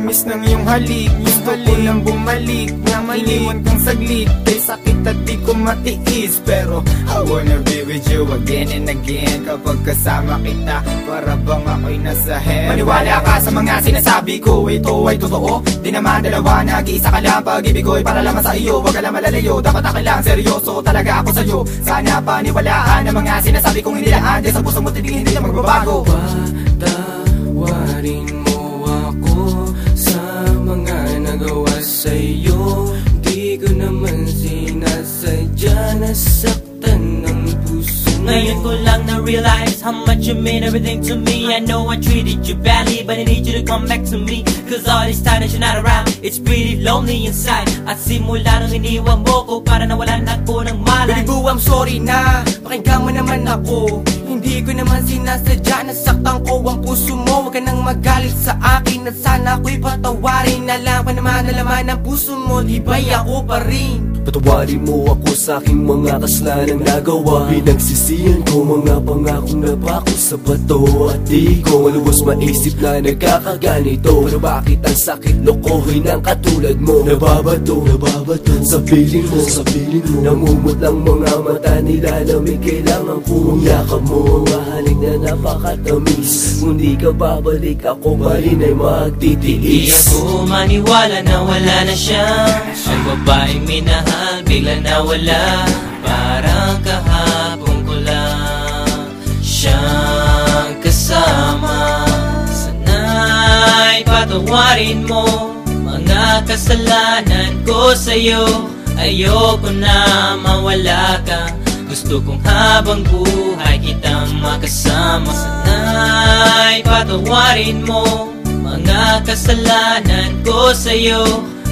tamis ng iyong halik. Gusto ko lang bumalik nang iniwan kang saglit. Kay sakit at di ko matiis, pero I wanna be with you again and again. Kapag kasama kita, para bang ako'y nasa heaven. Maniwala ka sa mga sinasabi ko, ito ay totoo. Di naman dalawa, nag-iisa ka lang. Pag-ibig ko'y para lamang sa iyo, wag ka lang malalayo. Dapat akin lang, seryoso talaga ako sa'yo. Sana paniwalaan ang mga sinasabi kong hindi lang andyan sa puso mo, titigil hindi na magbabago. Patawarin mo ako sa mga nagawa sa'yo. Di ko naman sinasadya, nasaktan ng puso. Ngayon ko lang na-realize how much you mean everything to me. I know I treated you badly, but I need you to come back to me. Cause all this time that you're not around, it's pretty lonely inside. At simula nung iniwan mo ko, para nawalan ako ng malay. Baby boo, I'm sorry na, pakinggan mo naman ako. Hindi ko naman sinasadya, nasaktan ko ang puso mo. Huwag ka nang magalit sa akin, at sana ako'y patawarin. Alam pa naman na laman ng puso mo, di ba'y ako pa rin? Patawarin mo ako sa aking mga kasalanan nagawa. Pinagsisihan ko mga pangakong napako sa bato. At di ko malubos maisip na nagkakaganito. Pero bakit ang sakit lokohin ng katulad mo? Nababato sa piling mo, namumot lang mga mata nila. Lamig kailangan kong yakap mo. Mahalik na napakatamis. Kung di ka babalik, ako pa rin ay magtitiis. Di ako maniwala na wala na siya. Ang babaeng minahal bigla nawala. Parang kahapon ko lang siyang kasama. Sana'y patawarin mo mga kasalanan ko sa'yo. Ayoko na mawala ka. Gusto kong habang buhay kitang makasama. Sana'y patawarin mo mga kasalanan ko sa'yo.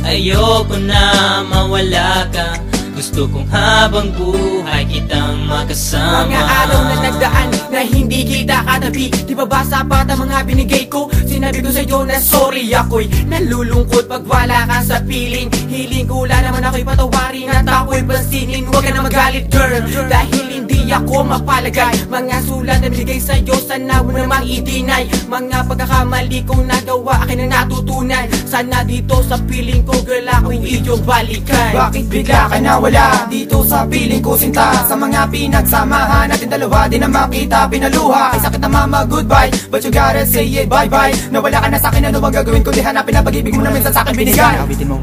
Ayoko na mawala ka. Gusto kong habang buhay kitang makasama. Mga araw na nagdaan na hindi kita katabi, di ba ba sapat ang mga binigay ko? Sinabi ko sa'yo na sorry, ako'y nalulungkot pag wala ka sa piling. Hiling ko lang naman ako'y patawarin at ako'y pansinin. Huwag ka na magalit girl, dahil hindi ako mapalagay. Mga sulat na binigay sa'yo, sana mo namang i-deny. Mga pagkakamali kong nagawa, akin na natutunan. Sana dito sa piling ko girl, ako'y iyong balikan. Bakit bigla ka nawala dito sa piling ko sinta? Sa mga pinagsamahan natin dalawa, di na makita pinaluha. Ay sakit na mama, goodbye, but you gotta say it bye-bye. Nawala ka na sa'kin, ano bang gagawin ko? Di hanapin ang pag-ibig mo na minsan sa'kin binigay. Awitin mo.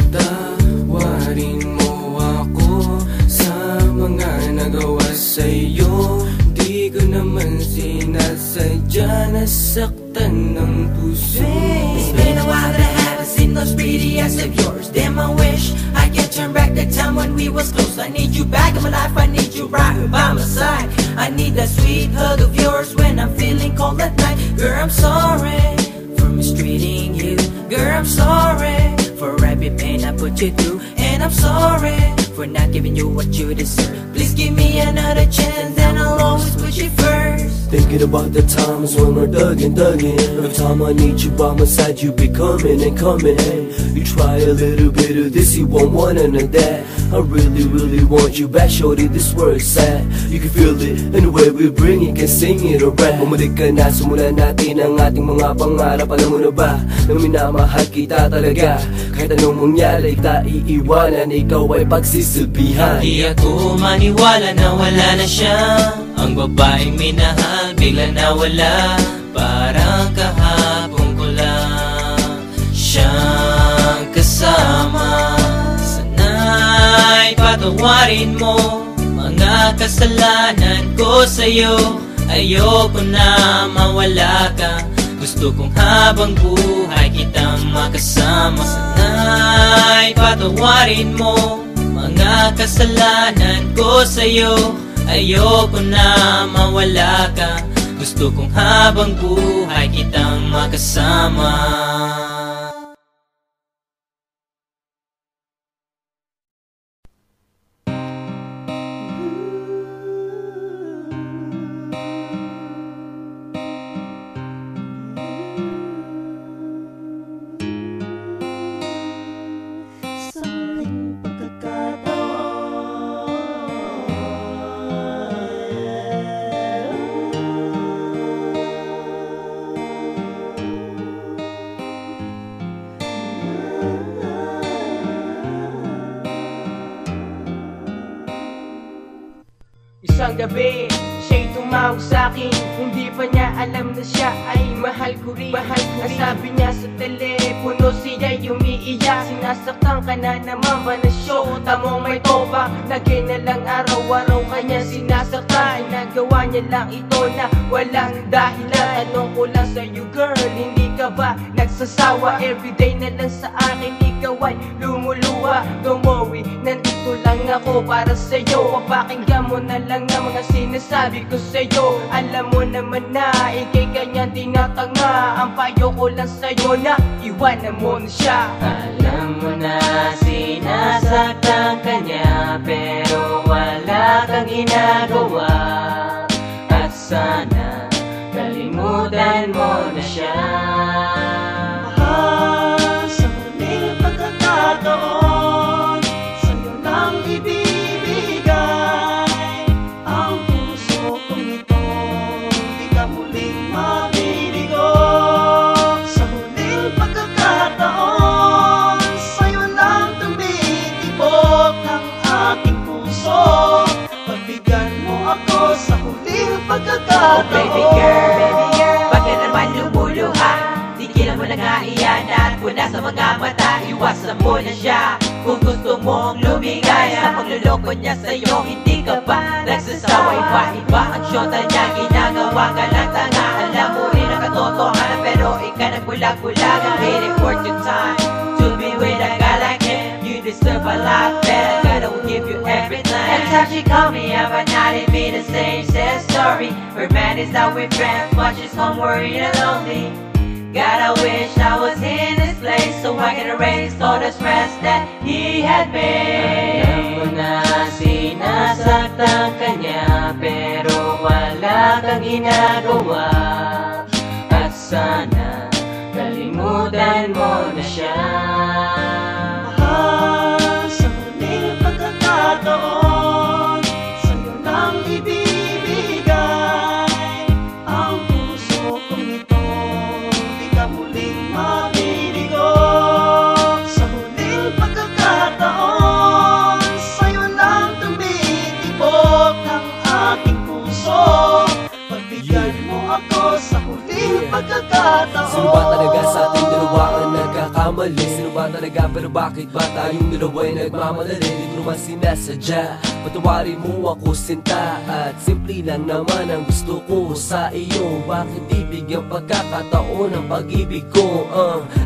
Patawarin mo ako sa mga nagawa sa'yo. Di ko naman sinasadya, nasaktan ng puso. It's been a while that I haven't seen those pretty eyes of yours. Damn, I wish I could turn back the time when we was close. I need you back in my life, I need you right here by my side. I need that sweet hug of yours when I'm feeling cold at night. Girl, I'm sorry for mistreating you. Girl, I'm sorry for every pain I put you through. And I'm sorry for not giving you what you deserve. Please give me another chance and I'll always put you first. Thinking about the times when we're thuggin'. Every time I need you by my side, you be coming and coming. Hey, you try a little bit of this, you won't want none of that. I really want you back, shorty, this world's sad. You can feel it, and the way we bring it, can sing it or rap. Bumalik ka na, simulan natin ang ating mga pangarap. Alam mo na ba, na minamahal kita talaga. Kahit anong mangyari, kita iiwanan, ikaw ay pagsisilbihan. Di ako maniwala na wala na siya. Ang babaeng minahal bigla nawala. Parang kahapon ko lang siyang kasama. Sana'y patawarin mo mga kasalanan ko sa'yo. Ayoko na mawala ka. Gusto kong habang buhay kitang makasama. Sana'y patawarin mo mga kasalanan ko sa'yo. Ayoko na mawala ka. Gusto kong habang buhay kitang makasama. gabi siya'y tumawag sa'kin. Hindi pa niya alam na siya ay mahal ko rin. Ang sabi niya sa telepono, siya'y umiiyak. Sinasaktan ka na naman ba na show? Tamong may toba, lagi na lang araw-araw kanya sinasaktan. Nagawa niya lang ito na walang dahilan. Tanong ko lang sa'yo girl, hindi ka ba nagsasawa? Everyday na lang sa akin ikaw ay lumuluwa. Don't worry, nandito lang ako para sa'yo. Papakinggan mo na lang ang mga sinasabi ko sa'yo. Alam mo naman na ikay kanyang tinatanga. Ang payo ko lang sa'yo na iwanan mo na siya. Alam mo na sinasaktan ka niya, pero wala kang ginagawa. At sana kalimutan mo na siya. Mahal, sa muling pagkakataon, sa'yo lang ibibigay ang puso kong ito. Di ka muling mabibigo. Sa muling pagkakataon, sa'yo lang tumitibok ang aking puso. Pagbigyan mo ako sa huling pagkakataon. Oh baby girl, bakit naman lumuluha? Tigilan mo na nga iyan at mula sa mga mata, iwasan mo na siya. Kung gusto mong lumigay sa pagluloko niya sa'yo, hindi ka ba nagsasawa? Iba ang syota niya, ginagawa ka lang tanga. Alam mo rin ang katotohanan, pero ikaw nagbulag-bulag. I'm waiting for your time to be with a guy like him. You deserve a lot better, God will give you everything. Every time she call me up at night, it be the same sad story. Her man is out with friends, but she's home worried and lonely. God, I wish I was in this place so I can erase all the stress that he had made. Alam mo na sinasaktan ka niya, pero wala kang ginagawa. At sana kalimutan mo na siya. Mahal, sa muling pagkakataon, sa'yo lang ibibigay ang puso kong ito. Di ka muling mabibigo. Sa huling pagkakataon, sa'yo lang tumitibok ang aking puso. Pagbigyan mo ako sa huling pagkakataon. Sino ba talaga sa ating dalawa ang nagkakamali? Sino ba talaga, pero bakit ba tayong dalawa'y nagmamadali? Di ko naman sinasadya, patawarin mo ako sinta. At simple lang naman ang gusto ko sa iyo. Bakit di bigyan pagkakataon ang pag-ibig ko?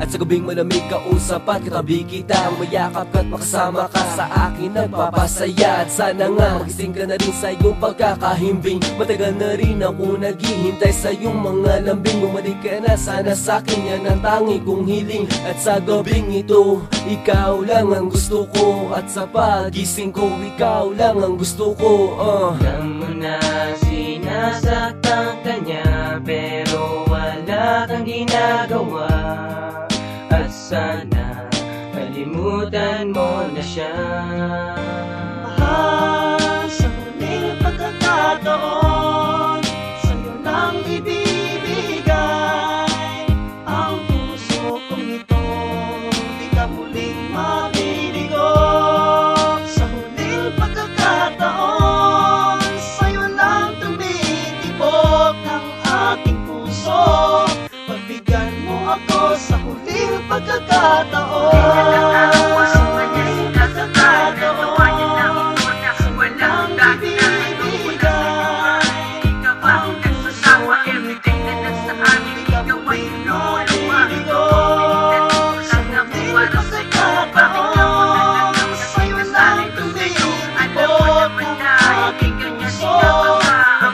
At sa gabing malamig kausapan, katabi kita, mayakap ka't makasama ka sa akin, nagpapasaya. At sana nga magising ka na rin sa iyong pagkakahimbing. Matagal na rin ako naghihintay sa iyong mga lambing. Bumalik ka na sana sa akin, yan ang tangi kong hiling. At sa gabing ito, ikaw lang ang gusto ko. At sa pagising ko, ikaw lang ang gusto ko. Alam mo na sinasaktan ka niya, pero wala kang ginagawa. At sana kalimutan mo na siya. Mahal, sa muling pagkakataon, sa'yo lang ibibigay ang puso kong ito. Di ka muling mabibigo. Sa huling pagkakataon, sa'yo lang tumitibok ang aking puso. Pagbigyan mo ako sa huling pagkakataon. Sa huling pagkakataon, sa'yo lang ibibigay ang puso kong ito. Di ka muling mabibigo. Sa huling pagkakataon, sa'yo lang tumitibok ang aking puso.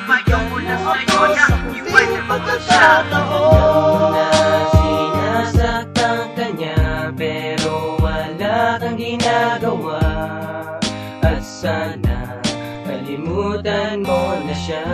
Pagbigyan mo ako sa huling pagkakataon. Na sinasaktan ka niya, pero wala kang ginagawa. At sana kalimutan mo na siya.